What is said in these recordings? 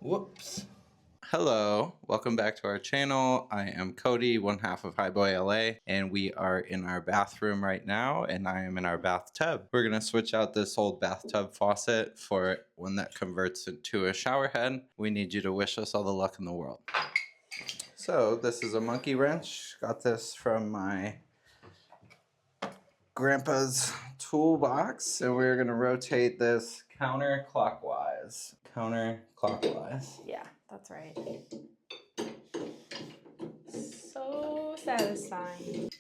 Whoops. Hello, welcome back to our channel. I am Cody, one half of Highboy LA, and we are in our bathroom right now, and I am in our bathtub. We're gonna switch out this old bathtub faucet for one that converts into a shower head. We need you to wish us all the luck in the world. So this is a monkey wrench. Got this from my grandpa's toolbox, and we're gonna rotate this counterclockwise. Counterclockwise. Yeah, that's right. So satisfying.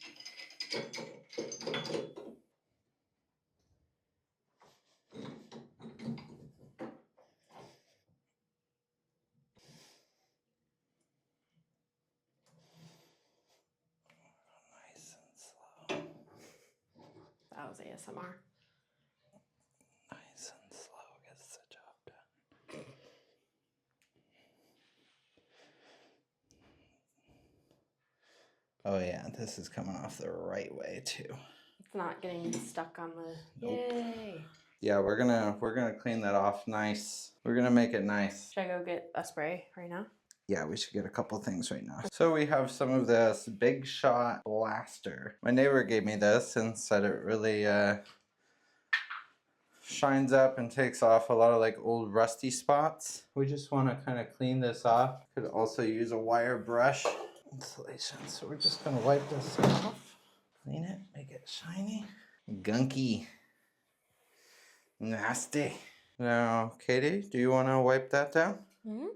Nice and slow. That was ASMR. Nice and slow gets the job done. Oh yeah, this is coming off the right way too. It's not getting stuck on the. Nope. Yay! Yeah, we're gonna clean that off nice. We're gonna make it nice. Should I go get a spray right now? Yeah, we should get a couple things right now. So we have some of this Big Shot Blaster. My neighbor gave me this and said it really shines up and takes off a lot of like old rusty spots. We just want to kind of clean this off. Could also use a wire brush insulation. So we're just gonna wipe this off, clean it, make it shiny, gunky, nasty. Now, Katie, do you want to wipe that down? Mm-hmm.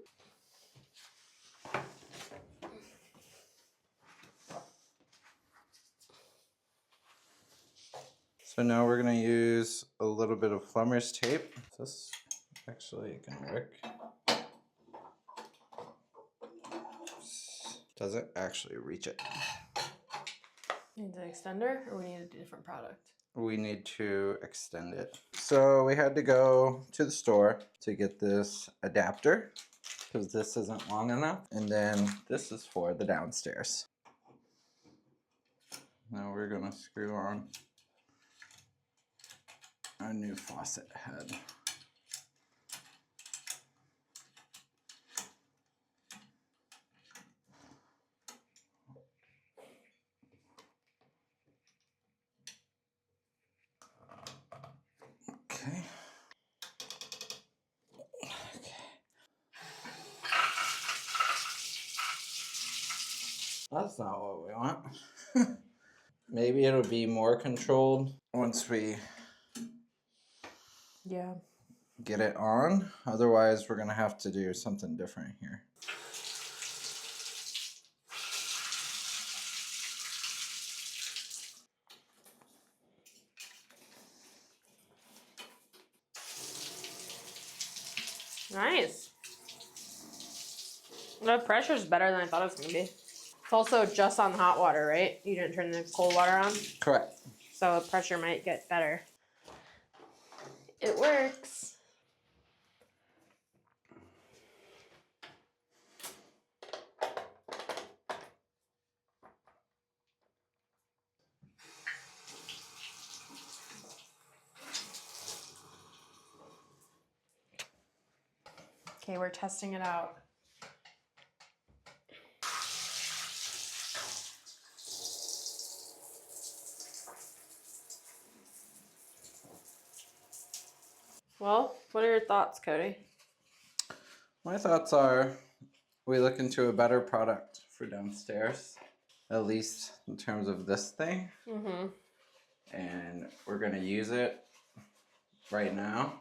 So now we're gonna use a little bit of plumber's tape. This actually gonna work. Does it actually reach it? Need the extender, or we need a different product? We need to extend it. So we had to go to the store to get this adapter because this isn't long enough. And then this is for the downstairs. Now we're gonna screw on our new faucet head. Okay. That's not what we want. Maybe it'll be more controlled once we get it on. Otherwise, we're gonna have to do something different here. Nice. The pressure's better than I thought it was gonna be. It's also just on hot water, right? You didn't turn the cold water on? Correct. So the pressure might get better. It works. Okay, we're testing it out. Well, what are your thoughts, Cody? My thoughts are we look into a better product for downstairs, at least in terms of this thing. Mm-hmm. And we're gonna use it right now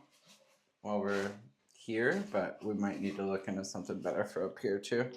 while we're here, but we might need to look into something better for up here too.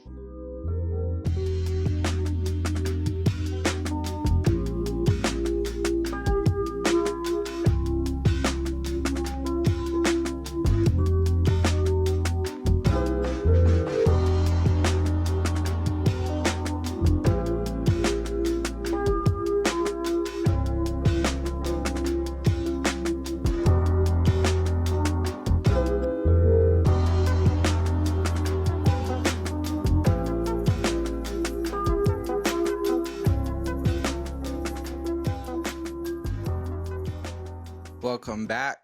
Welcome back.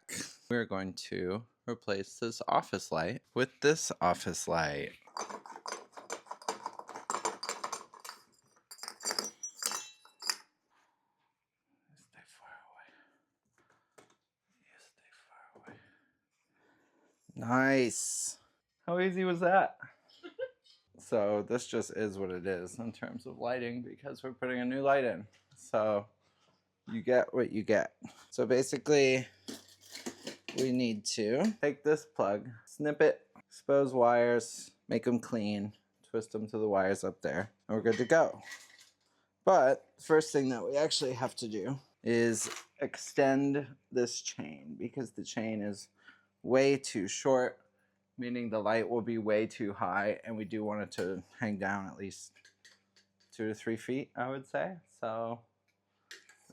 We're going to replace this office light with this office light. Stay far away. You stay far away. Nice. How easy was that? So this just is what it is in terms of lighting because we're putting a new light in. So you get what you get. So basically we need to take this plug, snip it, expose wires, make them clean, twist them to the wires up there, and we're good to go. But the first thing that we actually have to do is extend this chain because the chain is way too short, meaning the light will be way too high, and we do want it to hang down at least 2 to 3 feet, I would say. So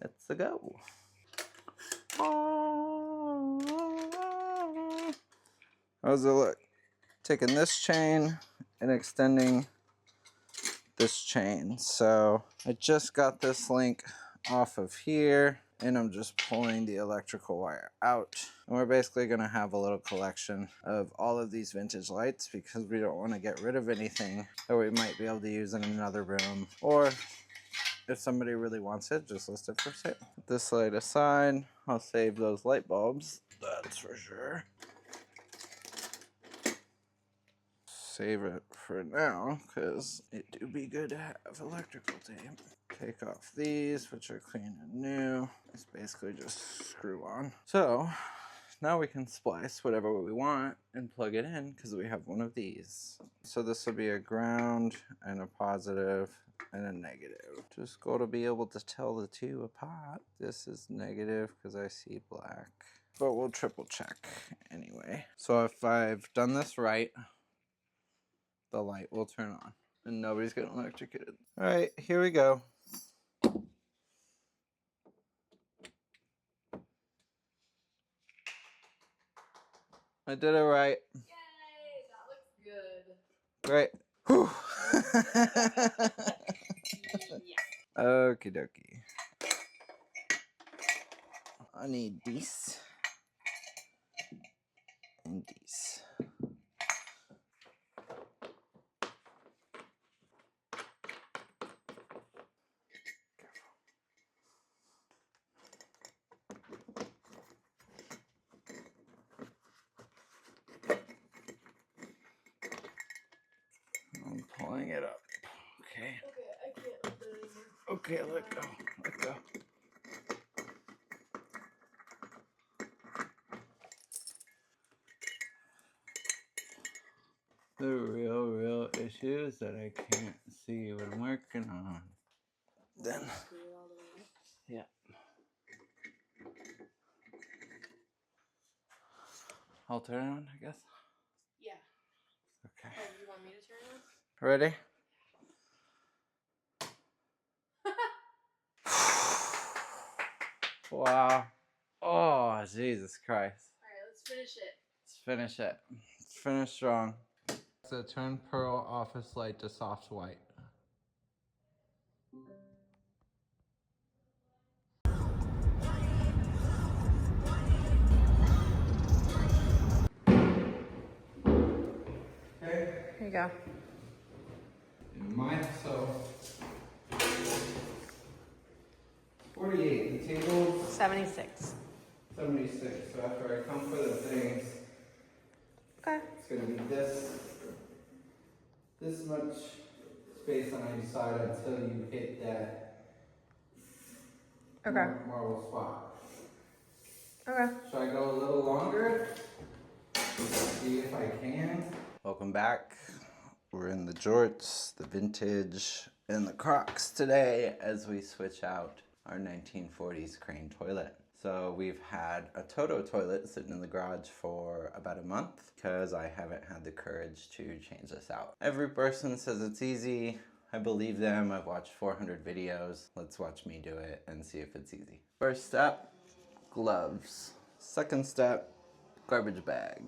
let's go. How's it look? Taking this chain and extending this chain. So I just got this link off of here and I'm just pulling the electrical wire out. And we're basically gonna have a little collection of all of these vintage lights because we don't wanna get rid of anything that we might be able to use in another room, or if somebody really wants it, just list it for sale. Put this light aside. I'll save those light bulbs, that's for sure. Save it for now because it do be good to have electrical tape. Take off these, which are clean and new. It's basically just screw on. So now we can splice whatever we want and plug it in because we have one of these. So this will be a ground and a positive and a negative. Just got to be able to tell the two apart. This is negative because I see black, but we'll triple check anyway. So if I've done this right, the light will turn on and nobody's getting electrocuted. All right, here we go. I did it right. Yay, that looks good. Great. Whew. Yeah. Okie dokie. I need these and these. I'm pulling it up. Okay. Okay, I can't open it anymore. Okay, let go. Let go. The real issue is that I can't see what I'm working on. Then, yeah. I'll turn it on, I guess. Yeah. Okay. Oh, you want me to turn it on? Ready? Wow. Oh, Jesus Christ. Alright, let's finish it. Let's finish it. Let's finish strong. So turn pearl office light to soft white. Okay. Here you go. Mine, so 48. The table's 76. 76. So after I come for the things, Okay. it's gonna be this much space on each side until you hit that Okay. marble spot. Okay. Should I go a little longer? See if I can. Welcome back. We're in the jorts, the vintage, and the Crocs today as we switch out our 1940s crane toilet. So we've had a Toto toilet sitting in the garage for about a month because I haven't had the courage to change this out. Every person says it's easy. I believe them. I've watched 400 videos. Let's watch me do it and see if it's easy. First step, gloves. Second step, garbage bag.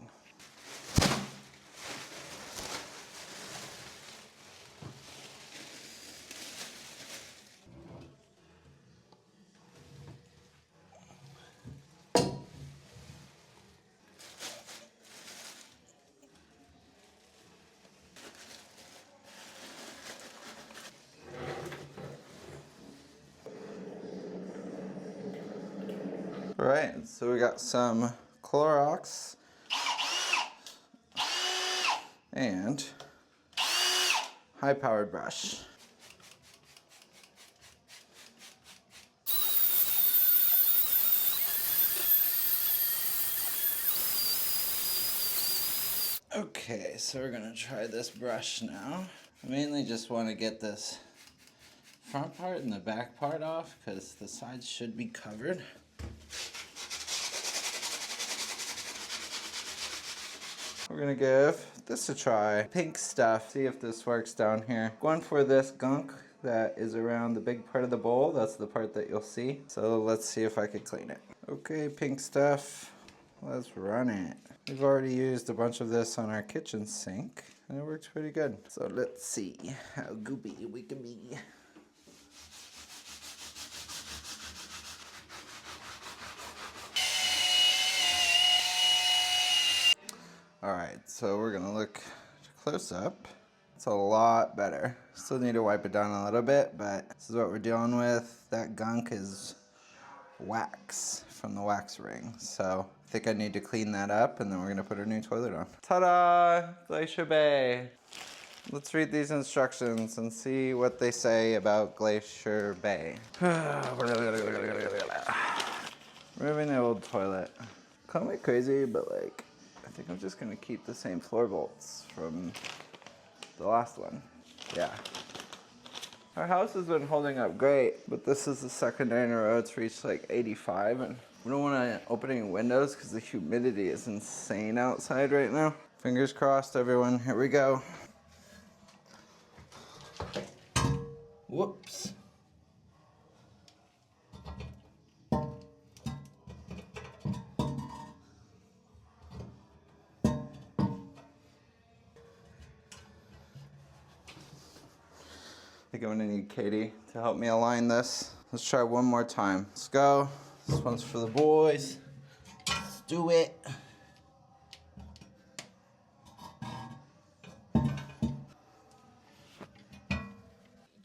All right, so we got some Clorox and high-powered brush. Okay, so we're gonna try this brush now. I mainly just want to get this front part and the back part off because the sides should be covered. We're gonna give this a try. Pink stuff, see if this works down here. Going for this gunk that is around the big part of the bowl. That's the part that you'll see. So let's see if I can clean it. Okay, pink stuff, let's run it. We've already used a bunch of this on our kitchen sink and it works pretty good. So let's see how goopy we can be. All right, so we're gonna look close up. It's a lot better. Still need to wipe it down a little bit, but this is what we're dealing with. That gunk is wax from the wax ring. So I think I need to clean that up and then we're gonna put our new toilet on. Ta-da, Glacier Bay. Let's read these instructions and see what they say about Glacier Bay. Removing the old toilet. Call me crazy, but like, I think I'm just gonna keep the same floor bolts from the last one. Yeah. Our house has been holding up great, but this is the second day in a row it's reached like 85, and we don't want to open any windows because the humidity is insane outside right now. Fingers crossed, everyone. Here we go. Whoops. I think I'm gonna need Katie to help me align this. Let's try one more time. Let's go. This one's for the boys. Let's do it.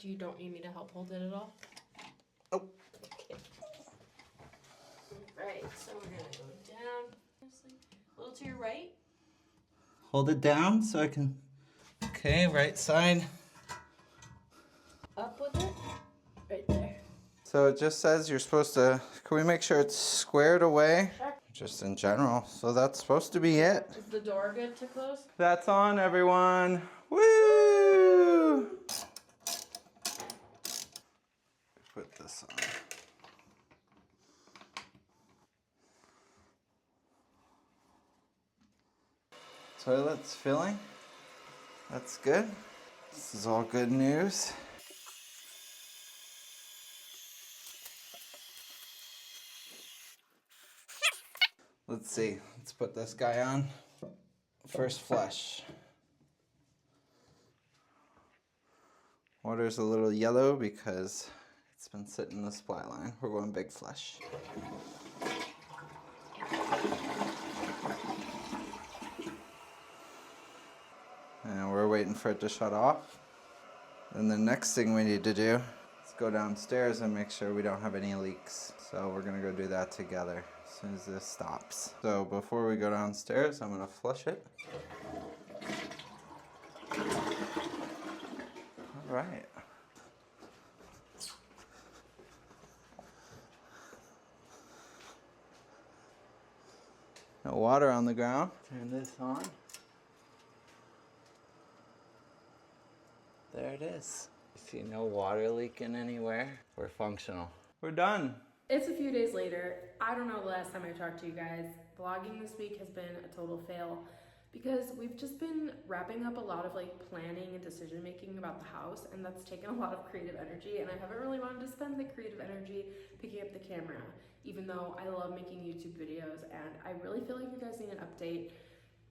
You don't need me to help hold it at all? Oh. Right, so we're gonna go down. A little to your right. Hold it down so I can. Okay, right side. Up with it. Right there. So it just says you're supposed to, can we make sure it's squared away? Sure. Just in general. So that's supposed to be it. Is the door good to close? That's on, everyone. Woo! Put this on. Toilet's filling. That's good. This is all good news. Let's see. Let's put this guy on. First flush. Water's a little yellow because it's been sitting in the supply line. We're going big flush. And we're waiting for it to shut off. And the next thing we need to do is go downstairs and make sure we don't have any leaks. So we're gonna go do that together as soon as this stops. So before we go downstairs, I'm gonna flush it. All right. No water on the ground. Turn this on. There it is. See no water leaking anywhere. We're functional. We're done. It's a few days later. I don't know the last time I talked to you guys. Vlogging this week has been a total fail because we've just been wrapping up a lot of like planning and decision making about the house, and that's taken a lot of creative energy, and I haven't really wanted to spend the creative energy picking up the camera, even though I love making YouTube videos and I really feel like you guys need an update.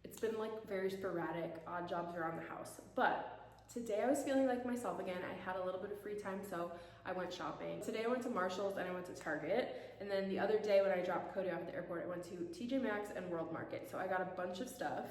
It's been like very sporadic, odd jobs around the house, but today I was feeling like myself again. I had a little bit of free time, so I went shopping. Today I went to Marshall's and I went to Target. And then the other day when I dropped Cody off at the airport, I went to TJ Maxx and World Market. So I got a bunch of stuff.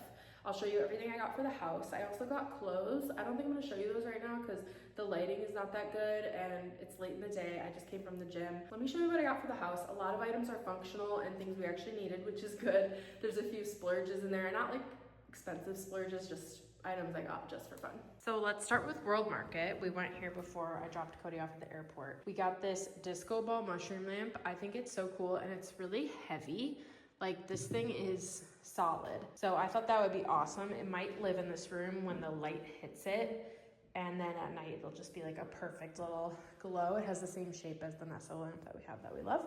I'll show you everything I got for the house. I also got clothes. I don't think I'm gonna show you those right now because the lighting is not that good and it's late in the day. I just came from the gym. Let me show you what I got for the house. A lot of items are functional and things we actually needed, which is good. There's a few splurges in there, not like expensive splurges, just items I got just for fun. So let's start with World Market. We went here before I dropped Cody off at the airport. We got this disco ball mushroom lamp. I think it's so cool and it's really heavy. Like this thing is solid. So I thought that would be awesome. It might live in this room when the light hits it. And then at night, it'll just be like a perfect little glow. It has the same shape as the Nessa lamp that we have that we love.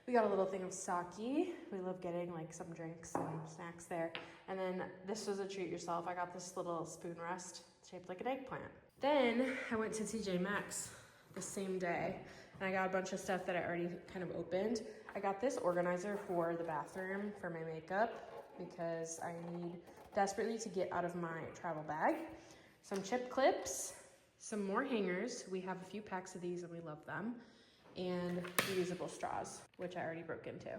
We got a little thing of sake. We love getting like some drinks and snacks there. And then this was a treat yourself. I got this little spoon rest shaped like an eggplant. Then I went to TJ Maxx the same day and I got a bunch of stuff that I already kind of opened. I got this organizer for the bathroom for my makeup because I need desperately to get out of my travel bag. Some chip clips, some more hangers. We have a few packs of these and we love them. And reusable straws, which I already broke into.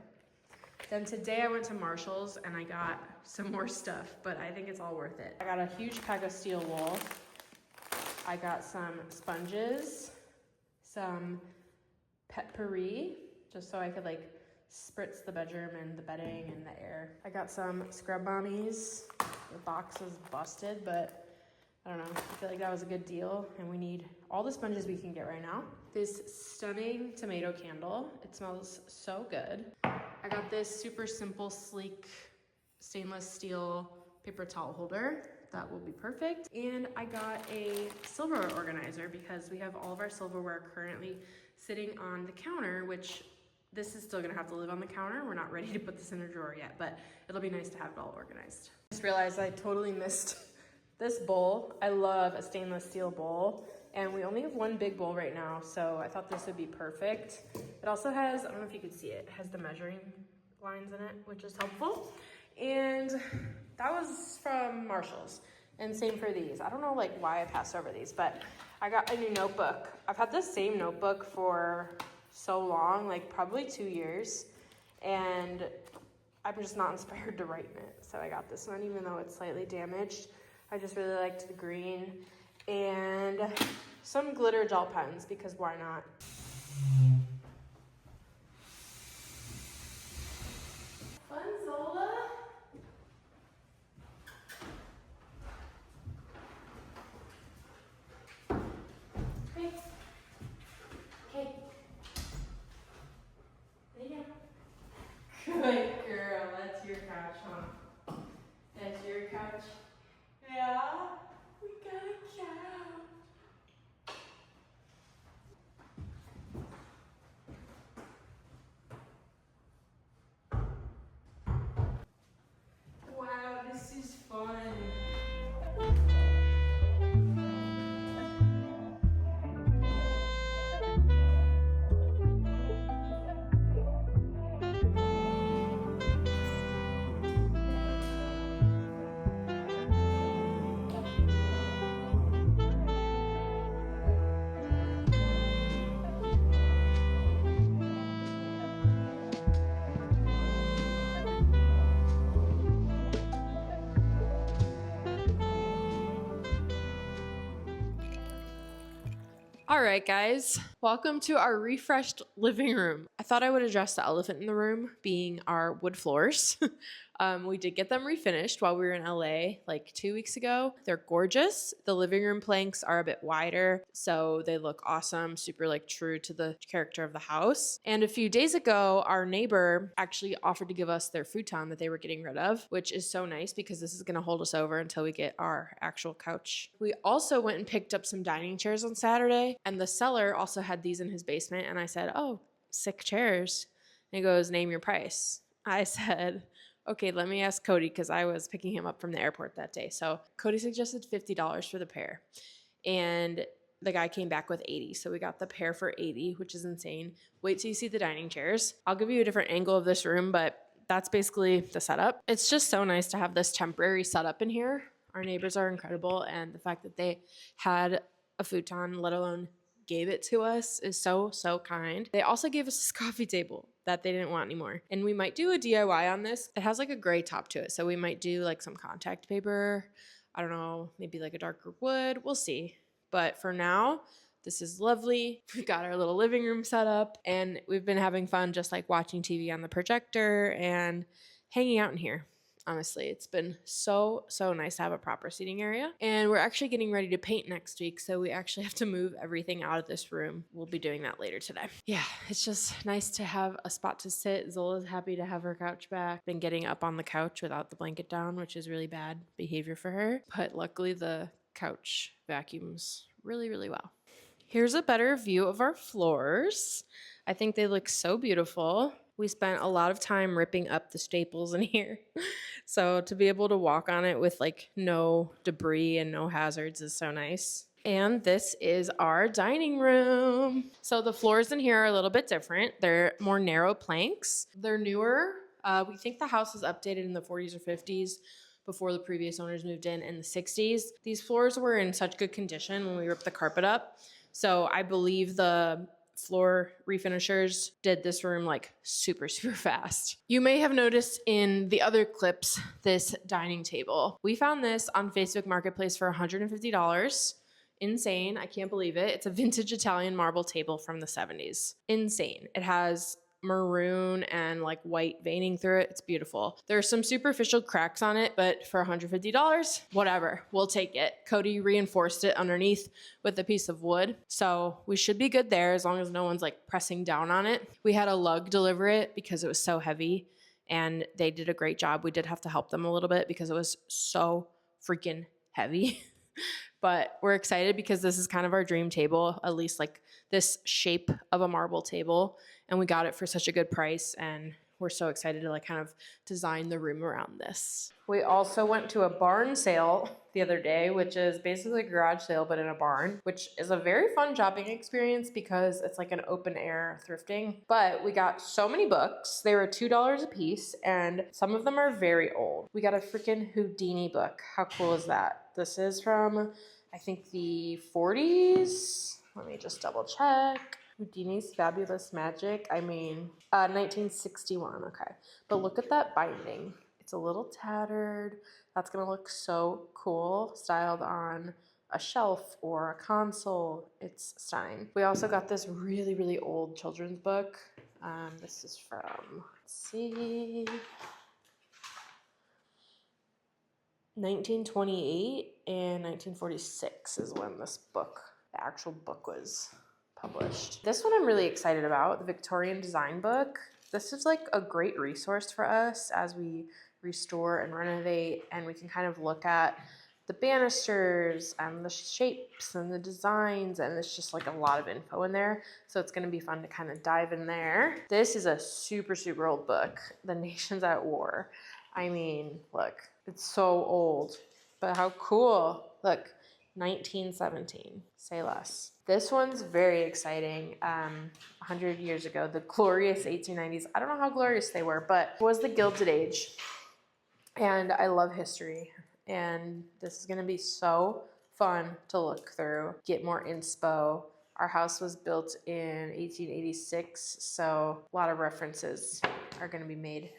Then today I went to Marshall's and I got some more stuff, but I think it's all worth it. I got a huge pack of steel wool. I got some sponges, some potpourri, just so I could like spritz the bedroom and the bedding and the air. I got some scrub mommies. The box was busted, but I don't know, I feel like that was a good deal and we need all the sponges we can get right now. This stunning tomato candle, it smells so good. I got this super simple, sleek, stainless steel paper towel holder. That will be perfect. And I got a silverware organizer because we have all of our silverware currently sitting on the counter, which this is still gonna have to live on the counter. We're not ready to put this in a drawer yet, but it'll be nice to have it all organized. I just realized I totally missed this bowl. I love a stainless steel bowl and we only have one big bowl right now, so I thought this would be perfect. It also has, I don't know if you could see it, has the measuring lines in it, which is helpful. And that was from Marshall's. And same for these. I don't know like why I passed over these, but I got a new notebook. I've had this same notebook for so long, like probably 2 years, and I'm just not inspired to write in it. So I got this one, even though it's slightly damaged. I just really liked the green, and some glitter gel pens because why not? Funzola. Hey. Hey. There you go. Good girl. That's your couch, huh? That's your couch. Yeah, we got a couch. Wow, this is fun. All right, guys, welcome to our refreshed living room. I thought I would address the elephant in the room being our wood floors. We did get them refinished while we were in LA like 2 weeks ago. They're gorgeous. The living room planks are a bit wider, so they look awesome, super like true to the character of the house. And a few days ago, our neighbor actually offered to give us their futon that they were getting rid of, which is so nice because this is going to hold us over until we get our actual couch. We also went and picked up some dining chairs on Saturday, and the seller also had these in his basement, and I said, "Oh, sick chairs." And he goes, "Name your price." I said, "Okay, let me ask Cody," because I was picking him up from the airport that day. So Cody suggested $50 for the pair. And the guy came back with 80. So we got the pair for 80, which is insane. Wait till you see the dining chairs. I'll give you a different angle of this room, but that's basically the setup. It's just so nice to have this temporary setup in here. Our neighbors are incredible. And the fact that they had a futon, let alone gave it to us, is so, so kind. They also gave us this coffee table. that they didn't want anymore. And we might do a DIY on this. It has like a gray top to it. So we might do like some contact paper. I don't know, maybe like a darker wood. We'll see. But for now, this is lovely. We've got our little living room set up and we've been having fun just like watching TV on the projector and hanging out in here. Honestly, it's been so nice to have a proper seating area. And we're actually getting ready to paint next week. So we actually have to move everything out of this room. We'll be doing that later today. Yeah, it's just nice to have a spot to sit. Zola's happy to have her couch back. Been getting up on the couch without the blanket down, which is really bad behavior for her. But luckily the couch vacuums really well. Here's a better view of our floors. I think they look so beautiful. We spent a lot of time ripping up the staples in here. So to be able to walk on it with like no debris and no hazards is so nice. And this is our dining room. So the floors in here are a little bit different. They're more narrow planks. They're newer. We think the house was updated in the 40s or 50s before the previous owners moved in the 60s. These floors were in such good condition when we ripped the carpet up. So I believe the floor refinishers did this room like super fast. You may have noticed in the other clips this dining table. We found this on Facebook Marketplace for $150. Insane. I can't believe it. It's a vintage Italian marble table from the 70s. Insane. It has maroon and like white veining through it. It's beautiful. There's some superficial cracks on it, but for $150, whatever, we'll take it. Cody reinforced it underneath with a piece of wood. So we should be good there as long as no one's like pressing down on it. We had a lug deliver it because it was so heavy and they did a great job. We did have to help them a little bit because it was so freaking heavy. But we're excited because this is kind of our dream table, at least like this shape of a marble table. And we got it for such a good price. And we're so excited to like kind of design the room around this. We also went to a barn sale the other day, which is basically a garage sale, but in a barn, which is a very fun shopping experience because it's like an open air thrifting. But we got so many books. They were $2 a piece and some of them are very old. We got a freaking Houdini book. How cool is that? This is from, I think, the 40s. Let me just double check. Houdini's Fabulous Magic. 1961. Okay. But look at that binding. It's a little tattered. That's going to look so cool, styled on a shelf or a console. It's stunning. We also got this really old children's book. This is from, let's see, 1928 and 1946 is when this book, the actual book, was published. This one I'm really excited about, the Victorian Design Book. This is like a great resource for us as we restore and renovate, and we can kind of look at the banisters and the shapes and the designs, and it's just like a lot of info in there. So it's gonna be fun to kind of dive in there. This is a super old book, The Nations at War. I mean, look, it's so old, but how cool. Look, 1917, say less. This one's very exciting. 100 years ago, the glorious 1890s. I don't know how glorious they were, but it was the Gilded Age. And I love history. And this is gonna be so fun to look through, get more inspo. Our house was built in 1886, so a lot of references are gonna be made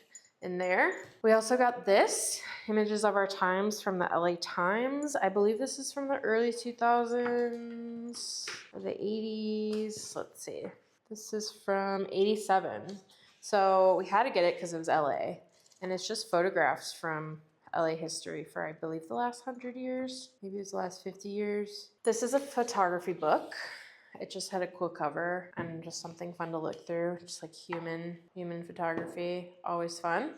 in there. We also got this, Images of Our Times from the LA Times. I believe this is from the early 2000s or the 80s. Let's see. This is from 87. So we had to get it because it was LA. And it's just photographs from LA history for, I believe, the last 100 years. Maybe it was the last 50 years. This is a photography book. It just had a cool cover and just something fun to look through. Just like human photography, always fun.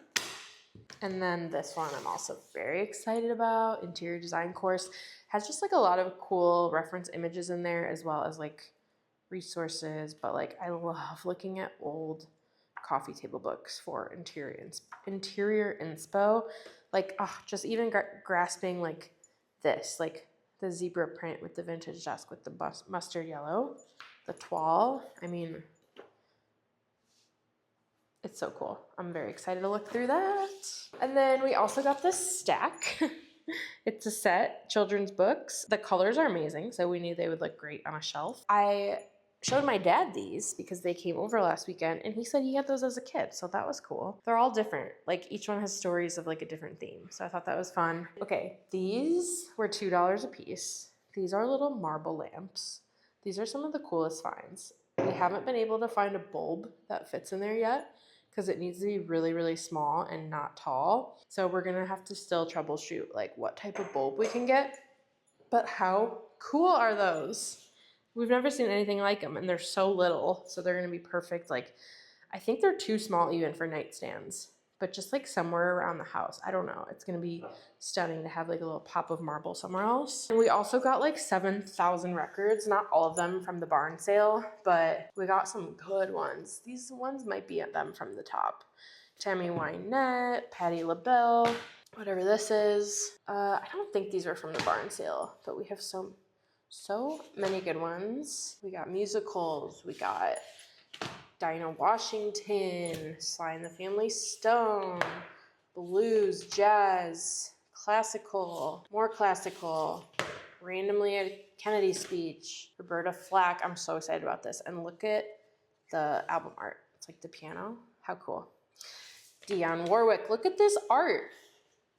And then this one I'm also very excited about, Interior Design Course. Has just like a lot of cool reference images in there as well as like resources. But like I love looking at old coffee table books for interior inspo. Like just even grasping like this, like the zebra print with the vintage desk with the mustard yellow, the toile. I mean, it's so cool. I'm very excited to look through that. And then we also got this stack. It's a set, children's books. The colors are amazing, so we knew they would look great on a shelf. I showed my dad these because they came over last weekend, and he said he had those as a kid, so that was cool. They're all different. Like, each one has stories of like a different theme, so I thought that was fun. Okay, these were $2 a piece. These are little marble lamps. These are some of the coolest finds. We haven't been able to find a bulb that fits in there yet because it needs to be really, really small and not tall. So we're gonna have to still troubleshoot like what type of bulb we can get. But how cool are those? We've never seen anything like them, and they're so little, so they're gonna be perfect. Like, I think they're too small even for nightstands, but just like somewhere around the house. I don't know. It's gonna be stunning to have like a little pop of marble somewhere else. And we also got like 7,000 records, not all of them from the barn sale, but we got some good ones. These ones might be at them from the top. Tammy Wynette, Patti LaBelle, whatever this is. I don't think these were from the barn sale, but we have so many good ones. We got musicals, we got Dinah Washington, Sly and the Family Stone, blues, jazz, classical, more classical, randomly a Kennedy speech, Roberta Flack. I'm so excited about this. And look at the album art. It's like the piano. How cool. Dionne Warwick. Look at this art.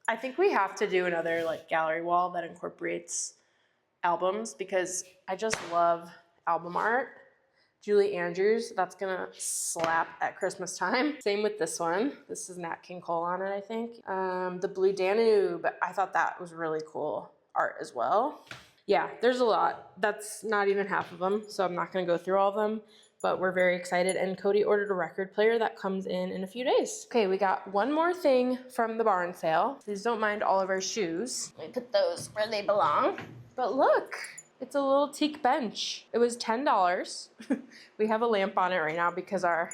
I think we have to do another like gallery wall that incorporates albums because I just love album art. Julie Andrews, that's gonna slap at Christmas time. Same with this one. This is Nat King Cole on it, I think. The Blue Danube, I thought that was really cool art as well. Yeah, there's a lot. That's not even half of them, so I'm not gonna go through all of them, but we're very excited. And Cody ordered a record player that comes in a few days. Okay, we got one more thing from the barn sale. Please don't mind all of our shoes. Let me put those where they belong. But look, it's a little teak bench. It was $10. We have a lamp on it right now because our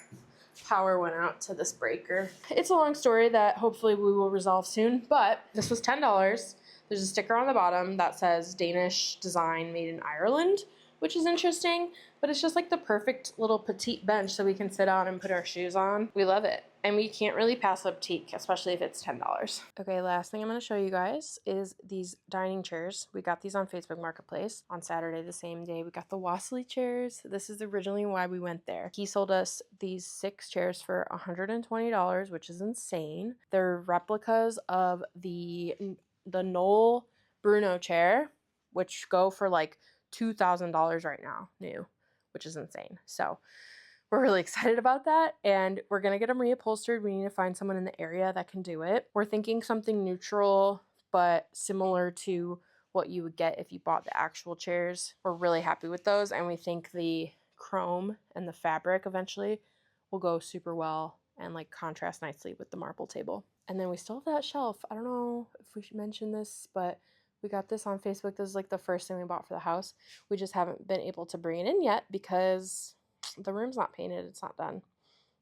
power went out to this breaker. It's a long story that hopefully we will resolve soon, but this was $10. There's a sticker on the bottom that says Danish design made in Ireland, which is interesting, but it's just like the perfect little petite bench so we can sit on and put our shoes on. We love it. And we can't really pass up teak, especially if it's $10. Okay, last thing I'm gonna show you guys is these dining chairs. We got these on Facebook Marketplace on Saturday, the same day. We got the Wassley chairs. This is originally why we went there. He sold us these 6 chairs for $120, which is insane. They're replicas of the Noel Bruno chair, which go for like $2,000 right now, new, which is insane. So we're really excited about that, and we're gonna get them reupholstered. We need to find someone in the area that can do it. We're thinking something neutral, but similar to what you would get if you bought the actual chairs. We're really happy with those, and we think the chrome and the fabric eventually will go super well and like contrast nicely with the marble table. And then we still have that shelf. I don't know if we should mention this, but we got this on Facebook. This is like the first thing we bought for the house. We just haven't been able to bring it in yet because the room's not painted. It's not done.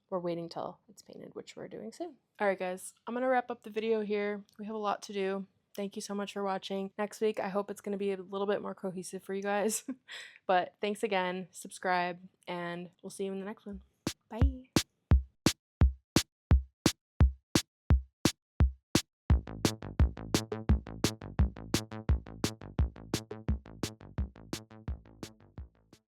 We're waiting till it's painted, which we're doing soon. All right, guys, I'm going to wrap up the video here. We have a lot to do. Thank you so much for watching. Next week, I hope it's going to be a little bit more cohesive for you guys. But thanks again. Subscribe, and we'll see you in the next one. Bye.